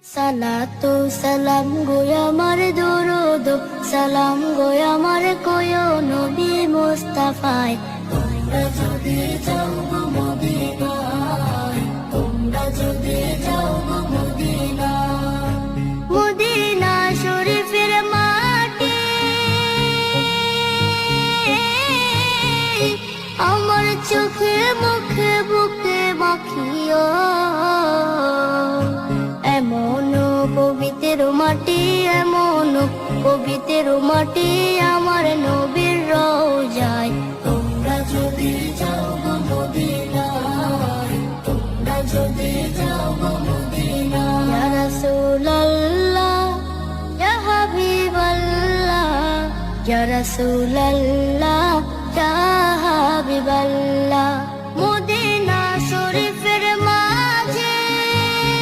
সালাতু সালাম গো আমার দরুদ সালাম গো আমার কোয় নবী মুস্তাফায়। তোমরা যদি যাও গো মদিনায়, তোমরা যদি যাও গো মদিনায়, মদিনা শরীফের মাটি আমার চোখে মুখে বুকে মাখিও। এমন পবিত্র মাটি, এমন পবিত্র মাটি আমার নবীর রওজায়। তোমরা যদি যাও গো মদিনায়, তোমরা যদি যাও গো মদিনায়। ইয়া রাসূলুল্লাহ ইয়া হাবিবাল্লাহ, ইয়া রাসূলুল্লাহ ইয়া হাবিবাল্লাহ।